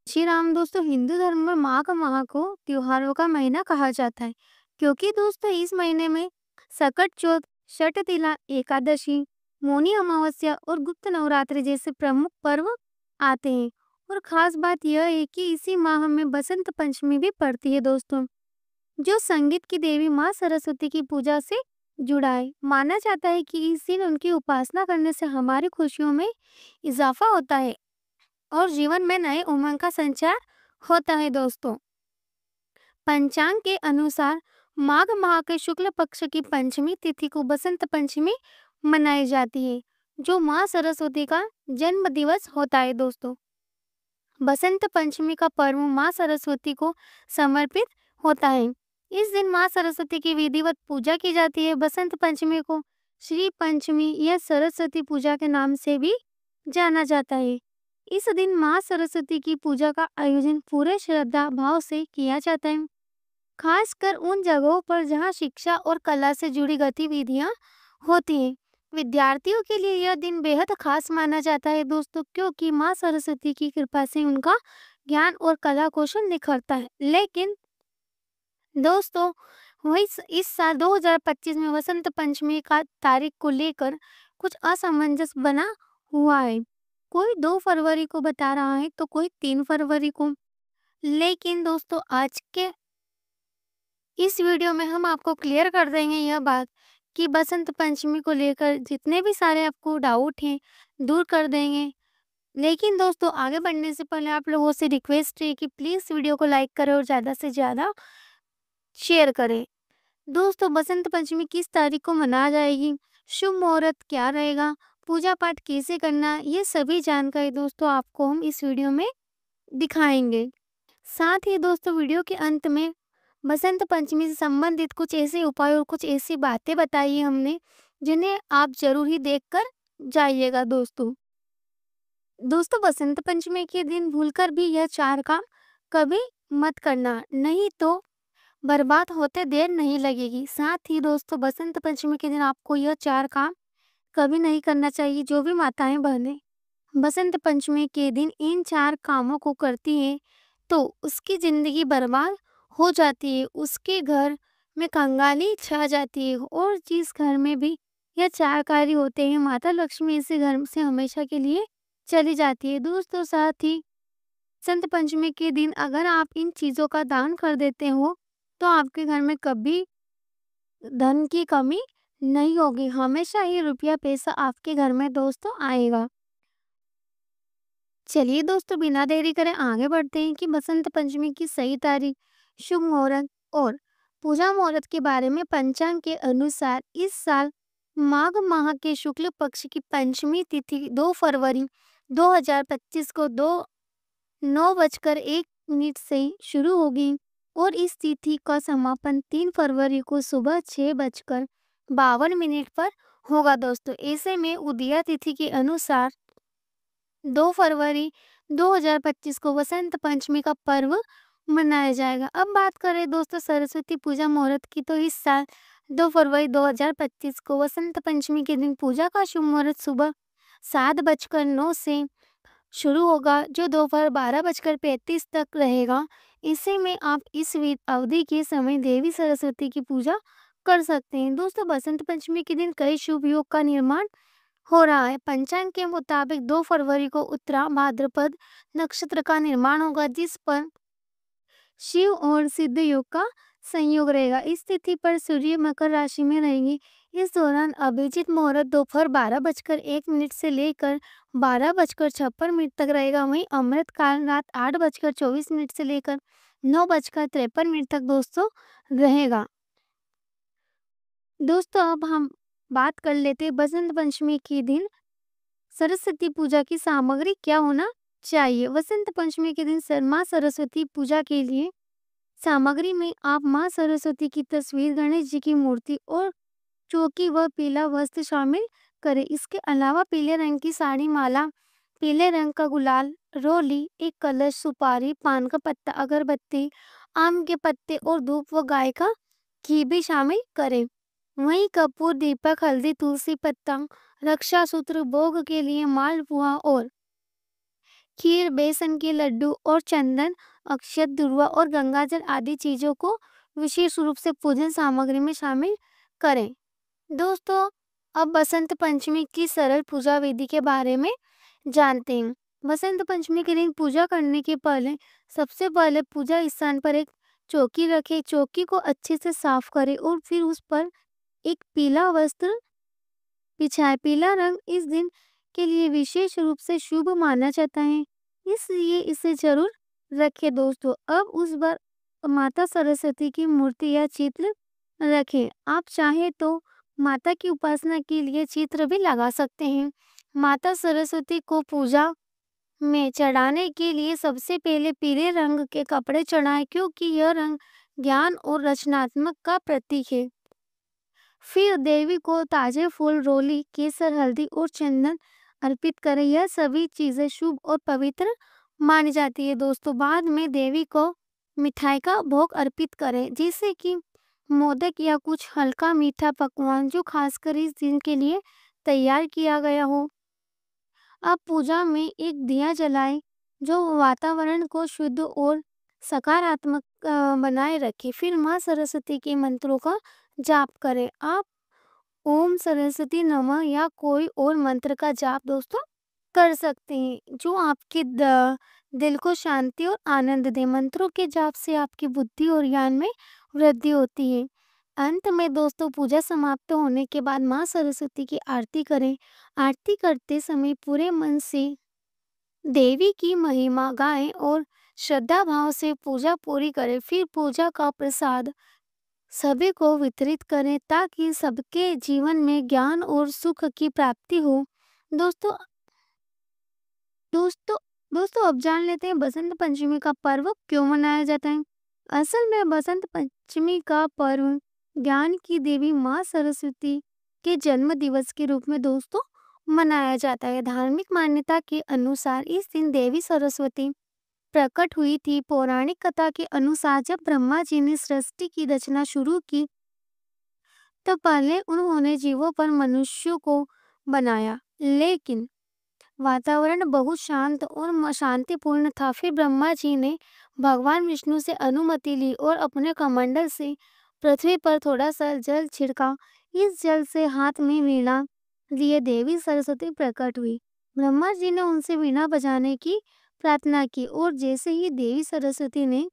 श्री राम दोस्तों, हिंदू धर्म में माघ माह को त्योहारों का महीना कहा जाता है क्योंकि दोस्तों इस महीने में सकट चौथ, शटतिला एकादशी, मौनी अमावस्या और गुप्त नवरात्रि जैसे प्रमुख पर्व आते हैं। और खास बात यह है कि इसी माह में बसंत पंचमी भी पड़ती है दोस्तों, जो संगीत की देवी माँ सरस्वती की पूजा से जुड़ा है। माना जाता है कि इस दिन उनकी उपासना करने से हमारी खुशियों में इजाफा होता है और जीवन में नए उमंग का संचार होता है दोस्तों। पंचांग के अनुसार माघ माह के शुक्ल पक्ष की पंचमी तिथि को बसंत पंचमी मनाई जाती है, जो माँ सरस्वती का जन्म दिवस होता है दोस्तों। बसंत पंचमी का पर्व माँ सरस्वती को समर्पित होता है। इस दिन माँ सरस्वती की विधिवत पूजा की जाती है। बसंत पंचमी को श्री पंचमी या सरस्वती पूजा के नाम से भी जाना जाता है। इस दिन माँ सरस्वती की पूजा का आयोजन पूरे श्रद्धा भाव से किया जाता है, खासकर उन जगहों पर जहाँ शिक्षा और कला से जुड़ी गतिविधियां होती हैं। विद्यार्थियों के लिए यह दिन बेहद खास माना जाता है दोस्तों, क्योंकि माँ सरस्वती की कृपा से उनका ज्ञान और कला कौशल निखरता है। लेकिन दोस्तों, वही इस साल 2025 में वसंत पंचमी का तारीख को लेकर कुछ असमंजस बना हुआ है। कोई 2 फरवरी को बता रहा है तो कोई 3 फरवरी को। लेकिन दोस्तों, आज के इस वीडियो में हम आपको क्लियर कर देंगे यह बात कि बसंत पंचमी को लेकर जितने भी सारे आपको डाउट हैं दूर कर देंगे। लेकिन दोस्तों, आगे बढ़ने से पहले आप लोगों से रिक्वेस्ट है कि प्लीज वीडियो को लाइक करें और ज्यादा से ज्यादा शेयर करें। दोस्तों, बसंत पंचमी किस तारीख को मनाई जाएगी, शुभ मुहूर्त क्या रहेगा, पूजा पाठ कैसे करना, ये सभी जानकारी दोस्तों आपको हम इस वीडियो में दिखाएंगे। साथ ही दोस्तों, वीडियो के अंत में बसंत पंचमी से संबंधित कुछ ऐसे उपाय और कुछ ऐसी बातें बताई है हमने, जिन्हें आप जरूर ही देखकर जाइएगा दोस्तों। दोस्तों, बसंत पंचमी के दिन भूलकर भी यह 4 काम कभी मत करना, नहीं तो बर्बाद होते देर नहीं लगेगी। साथ ही दोस्तों, बसंत पंचमी के दिन आपको यह 4 काम कभी नहीं करना चाहिए। जो भी माताएं बहनें बसंत पंचमी के दिन इन 4 कामों को करती है तो उसकी जिंदगी बर्बाद हो जाती है, उसके घर में कंगाली छा जाती है और जिस घर में भी यह 4 कार्य होते हैं, माता लक्ष्मी इस घर से हमेशा के लिए चली जाती है दोस्तों। साथ ही संत पंचमी के दिन अगर आप इन चीजों का दान कर देते हो तो आपके घर में कभी धन की कमी नहीं होगी, हमेशा ही रुपया पैसा आपके घर में दोस्तों आएगा। चलिए दोस्तों, बिना देरी करे आगे बढ़ते हैं कि बसंत पंचमी की सही तारीख, शुभ मुहूर्त और पूजा मुहूर्त के बारे में। पंचांग के अनुसार इस साल माघ माह के शुक्ल पक्ष की पंचमी तिथि 2 फरवरी 2025 को 9:01 से शुरू होगी और इस तिथि का समापन 3 फरवरी को सुबह 6:52 पर होगा दोस्तों। ऐसे में उदया तिथि के अनुसार 2 फरवरी 2025 को वसंत पंचमी का पर्व मनाया जाएगा। अब बात करें दोस्तों सरस्वती पूजा मुहूर्त की, तो इस साल 2 फरवरी 2025 को वसंत पंचमी के दिन पूजा का शुभ मुहूर्त सुबह 7:09 से शुरू होगा, जो दोपहर 12:35 तक रहेगा। इसी में आप इस अवधि के समय देवी सरस्वती की पूजा कर सकते हैं। दोस्तों, बसंत पंचमी के दिन कई शुभ योग का निर्माण हो रहा है। पंचांग के मुताबिक 2 फरवरी को उत्तरा भाद्रपद नक्षत्र का निर्माण होगा, जिस पर शिव और सिद्ध योग का संयोग रहेगा। इस तिथि पर सूर्य मकर राशि में रहेंगे। इस दौरान अभिजीत मुहूर्त दोपहर 12:01 से लेकर 12:56 तक रहेगा। वहीं अमृत काल रात 8:24 से लेकर 9:53 तक दोस्तों रहेगा। दोस्तों, अब हम बात कर लेते हैं बसंत पंचमी के दिन सरस्वती पूजा की सामग्री क्या होना चाहिए। वसंत पंचमी के दिन माँ सरस्वती पूजा के लिए सामग्री में आप माँ सरस्वती की तस्वीर, गणेश जी की मूर्ति और चौकी व पीला वस्त्र शामिल करें। इसके अलावा पीले रंग की साड़ी, माला, पीले रंग का गुलाल, रोली, एक कलश, सुपारी, पान का पत्ता, अगरबत्ती, आम के पत्ते और धूप व गाय का घी भी शामिल करें। वहीं कपूर, दीपक, हल्दी, तुलसी पत्ता, रक्षा सूत्र, भोग के लिए मालपुआ और खीर, बेसन के लड्डू और चंदन, अक्षत, दुर्वा और गंगाजल आदि चीजों को विशेष रूप से पूजन सामग्री में शामिल करें। दोस्तों, अब बसंत पंचमी की सरल पूजा विधि के बारे में जानते हैं। बसंत पंचमी के दिन पूजा करने के पहले सबसे पहले पूजा स्थान पर एक चौकी रखें। चौकी को अच्छे से साफ करें और फिर उस पर एक पीला वस्त्र बिछाएं। पीला रंग इस दिन के लिए विशेष रूप से शुभ माना जाता है, इसलिए इसे जरूर रखें। दोस्तों, अब उस पर माता सरस्वती की मूर्ति या चित्र रखें। आप चाहे तो माता की उपासना के लिए चित्र भी लगा सकते हैं। माता सरस्वती को पूजा में चढ़ाने के लिए सबसे पहले पीले रंग के कपड़े चढ़ाएं, क्योंकि यह रंग ज्ञान और रचनात्मक का प्रतीक है। फिर देवी को ताजे फूल, रोली, केसर, हल्दी और चंदन अर्पित करें। यह सभी चीजें शुभ और पवित्र मानी जाती है। दोस्तों, बाद में देवी को मिठाई का भोग अर्पित करें, जैसे कि मोदक या कुछ हल्का मीठा पकवान जो खासकर इस दिन के लिए तैयार किया गया हो। अब पूजा में एक दिया जलाएं जो वातावरण को शुद्ध और सकारात्मक बनाए रखे। फिर माँ सरस्वती के मंत्रों का जाप करें। आप ओम सरस्वती नमः या कोई और मंत्र का जाप दोस्तों कर सकते हैं, जो आपके दिल को शांति और आनंद दे। मंत्रों के जाप से आपकी बुद्धि और ज्ञान में वृद्धि होती है। अंत में दोस्तों, पूजा समाप्त होने के बाद माँ सरस्वती की आरती करें। आरती करते समय पूरे मन से देवी की महिमा गाएं और श्रद्धा भाव से पूजा पूरी करें। फिर पूजा का प्रसाद सभी को वितरित करें, ताकि सबके जीवन में ज्ञान और सुख की प्राप्ति हो। दोस्तों दोस्तों दोस्तों अब जान लेते हैं बसंत पंचमी का पर्व क्यों मनाया जाता है। असल में बसंत पंचमी का पर्व ज्ञान की देवी माँ सरस्वती के जन्म दिवस के रूप में दोस्तों मनाया जाता है। धार्मिक मान्यता के अनुसार इस दिन देवी सरस्वती प्रकट हुई थी। पौराणिक कथा के अनुसार जब ब्रह्मा जी ने सृष्टि की रचना शुरू की, तो पहले उन्होंने जीवों पर मनुष्यों को बनाया, लेकिन वातावरण बहुत शांत और शांतिपूर्ण था। फिर ब्रह्मा जी ने भगवान विष्णु से अनुमति ली और अपने कमंडल से पृथ्वी पर थोड़ा सा जल छिड़का। इस जल से हाथ में वीणा लिए देवी सरस्वती प्रकट हुई। ब्रह्मा जी ने उनसे वीणा बजाने की प्रार्थना की और जैसे ही देवी सरस्वती ने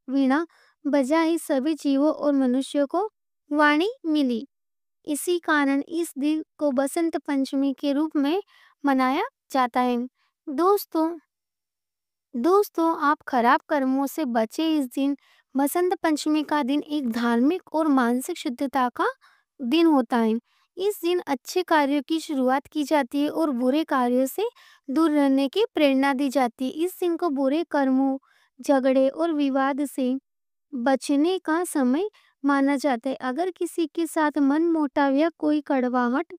वीणा बजाई, सभी जीवों और मनुष्यों को वाणी मिली। इसी कारण इस दिन को बसंत पंचमी के रूप में मनाया जाता है। दोस्तों दोस्तों आप खराब कर्मों से बचे। इस दिन बसंत पंचमी का दिन एक धार्मिक और मानसिक शुद्धता का दिन होता है। इस दिन अच्छे कार्यों की शुरुआत की जाती है और बुरे कार्यों से दूर रहने की प्रेरणा दी जाती है। इस दिन को बुरे कर्मों, झगड़े और विवाद से बचने का समय माना जाता है। अगर किसी के साथ मनमुटाव या कोई कड़वाहट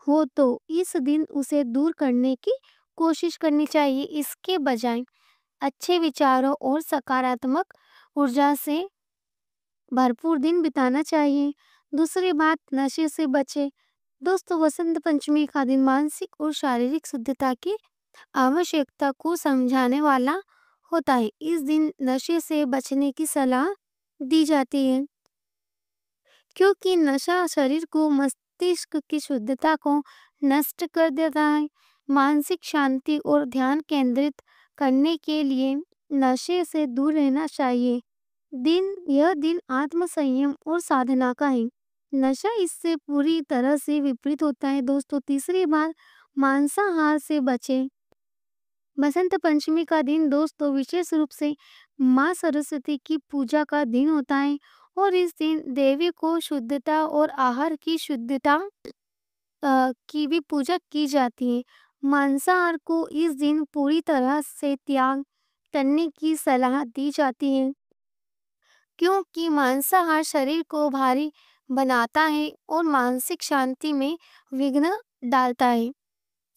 हो तो इस दिन उसे दूर करने की कोशिश करनी चाहिए। इसके बजाय अच्छे विचारों और सकारात्मक ऊर्जा से भरपूर दिन बिताना चाहिए। दूसरी बात, नशे से बचे। दोस्तों, बसंत पंचमी का दिन मानसिक और शारीरिक शुद्धता की आवश्यकता को समझाने वाला होता है। इस दिन नशे से बचने की सलाह दी जाती है, क्योंकि नशा शरीर को, मस्तिष्क की शुद्धता को नष्ट कर देता है। मानसिक शांति और ध्यान केंद्रित करने के लिए नशे से दूर रहना चाहिए। यह दिन आत्म संयम और साधना का है। नशा इससे पूरी तरह से विपरीत होता है। दोस्तों, तीसरी बात, मांसाहार से बचें। बसंत पंचमी का दिन दोस्तों विशेष रूप से माँ सरस्वती की पूजा का दिन होता है और इस दिन देवी को शुद्धता और आहार की शुद्धता की भी पूजा की जाती है। मांसाहार को इस दिन पूरी तरह से त्याग करने की सलाह दी जाती है, क्योंकि मांसाहार शरीर को भारी बनाता है और मानसिक शांति में विघ्न डालता है।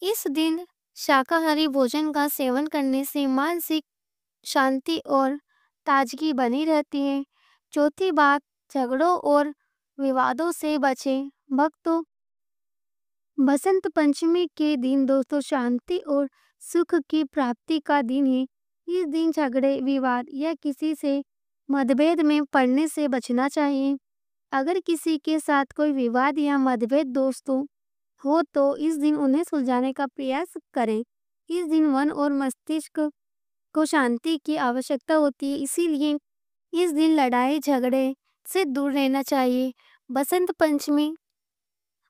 इस दिन शाकाहारी भोजन का सेवन करने से मानसिक शांति और ताजगी बनी रहती है। चौथी बात, झगड़ों और विवादों से बचें। भक्तों, बसंत पंचमी के दिन दोस्तों शांति और सुख की प्राप्ति का दिन है। इस दिन झगड़े, विवाद या किसी से मतभेद में पड़ने से बचना चाहिए। अगर किसी के साथ कोई विवाद या मतभेद दोस्तों हो तो इस दिन उन्हें सुलझाने का प्रयास करें। इस दिन मन और मस्तिष्क को शांति की आवश्यकता होती है, इसीलिए इस दिन लड़ाई झगड़े से दूर रहना चाहिए। बसंत पंचमी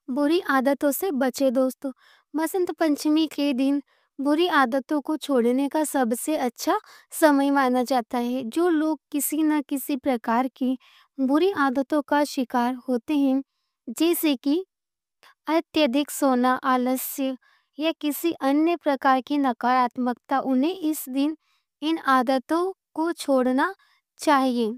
बुरी आदतों से बचे दोस्तों। बसंत पंचमी के दिन बुरी आदतों को छोड़ने का सबसे अच्छा समय माना जाता है। जो लोग किसी न किसी प्रकार की बुरी आदतों का शिकार होते हैं, जैसे कि अत्यधिक सोना, आलस्य या किसी अन्य प्रकार की नकारात्मकता, उन्हें इस दिन इन आदतों को छोड़ना चाहिए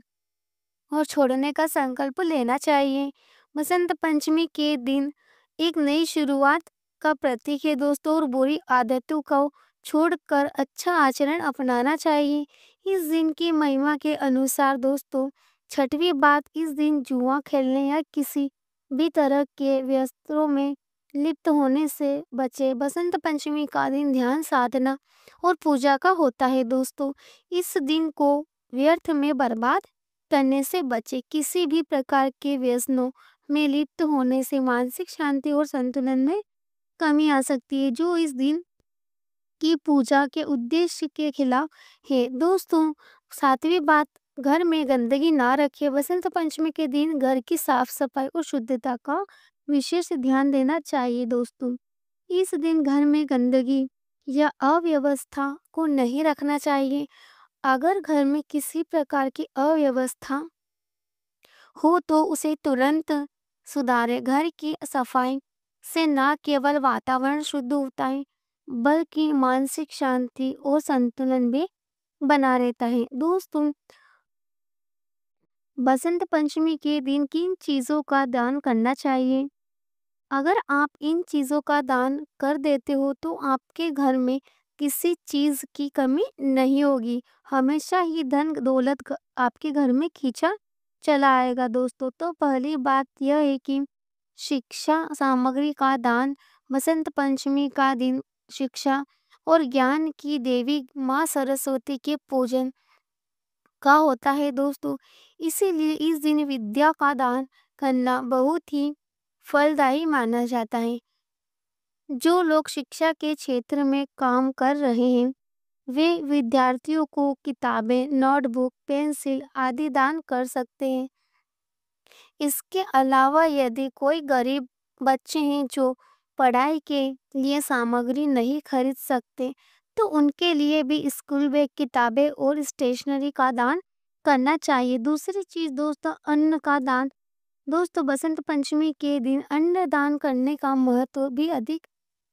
और छोड़ने का संकल्प लेना चाहिए। बसंत पंचमी के दिन एक नई शुरुआत का प्रतीक है दोस्तों, और बुरी आदतों को छोड़कर अच्छा आचरण अपनाना चाहिए। इस दिन की महिमा के अनुसार दोस्तों, छठवीं बात, इस दिन जुआ खेलने या किसी भी तरह के व्यस्तों में लिप्त होने से बचे। बसंत पंचमी का दिन ध्यान साधना और पूजा का होता है दोस्तों। इस दिन को व्यर्थ में बर्बाद करने से बचे। किसी भी प्रकार के व्यसनों में लिप्त होने से मानसिक शांति और संतुलन में कमी आ सकती है, जो इस दिन की पूजा के उद्देश्य के खिलाफ है दोस्तों। सातवीं बात, घर में गंदगी ना रखें। बसंत पंचमी के दिन घर की साफ सफाई और शुद्धता का विशेष ध्यान देना चाहिए दोस्तों। इस दिन घर में गंदगी या अव्यवस्था को नहीं रखना चाहिए। अगर घर में किसी प्रकार की अव्यवस्था हो तो उसे तुरंत सुधारें। घर की सफाई से न केवल वातावरण शुद्ध होता है, बल्कि मानसिक शांति और संतुलन भी बना रहता है दोस्तों। बसंत पंचमी के दिन किन चीजों का दान करना चाहिए? अगर आप इन चीजों का दान कर देते हो तो आपके घर में किसी चीज की कमी नहीं होगी। हमेशा ही धन दौलत आपके घर में खींचा चला आएगा दोस्तों। तो पहली बात यह है कि शिक्षा सामग्री का दान। बसंत पंचमी का दिन शिक्षा और ज्ञान की देवी माँ सरस्वती के पूजन का होता है दोस्तों। इसीलिए इस दिन विद्या का दान करना बहुत ही फलदायी माना जाता है। जो लोग शिक्षा के क्षेत्र में काम कर रहे हैं, वे विद्यार्थियों को किताबें, नोटबुक, पेंसिल आदि दान कर सकते हैं। इसके अलावा यदि कोई गरीब बच्चे हैं जो पढ़ाई के लिए सामग्री नहीं खरीद सकते, तो उनके लिए भी स्कूल बैग, किताबें और स्टेशनरी का दान करना चाहिए। दूसरी चीज दोस्तों, अन्न का दान। दोस्तों, बसंत पंचमी के दिन अन्न दान करने का महत्व भी अधिक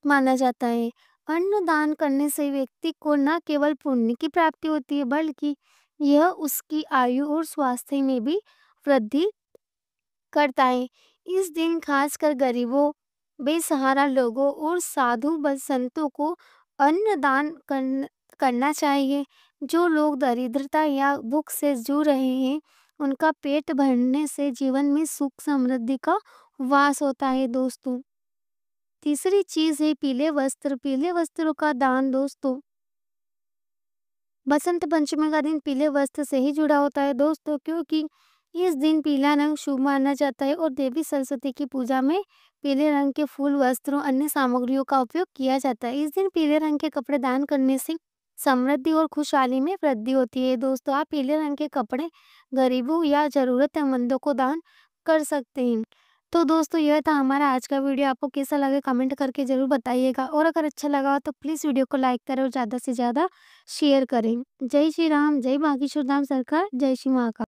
माना जाता है। अन्न दान करने से व्यक्ति को न केवल पुण्य की प्राप्ति होती है, बल्कि यह उसकी आयु और स्वास्थ्य में भी वृद्धि करता है। इस दिन खासकर गरीबों, बेसहारा लोगों और साधु संतों को अन्न दान करना चाहिए। जो लोग दरिद्रता या भूख से जूझ रहे हैं, उनका पेट भरने से जीवन में सुख समृद्धि का वास होता है दोस्तों। तीसरी चीज है पीले वस्त्र। पीले वस्त्रों का दान दोस्तों, बसंत पंचमी का दिन पीले वस्त्र से ही जुड़ा होता है दोस्तों, क्योंकि इस दिन पीला रंग शुभ माना जाता है और देवी सरस्वती की पूजा में पीले रंग के फूल, वस्त्रों, अन्य सामग्रियों का उपयोग किया जाता है। इस दिन पीले रंग के कपड़े दान करने से समृद्धि और खुशहाली में वृद्धि होती है दोस्तों। आप पीले रंग के कपड़े गरीबों या जरूरतमंदों को दान कर सकते हैं। तो दोस्तों, यह था हमारा आज का वीडियो। आपको कैसा लगे कमेंट करके जरूर बताइएगा, और अगर अच्छा लगा हो तो प्लीज वीडियो को लाइक करें और ज्यादा से ज्यादा शेयर करें। जय श्री राम, जय बागेश्वर धाम सरकार, जय श्री महाकाल।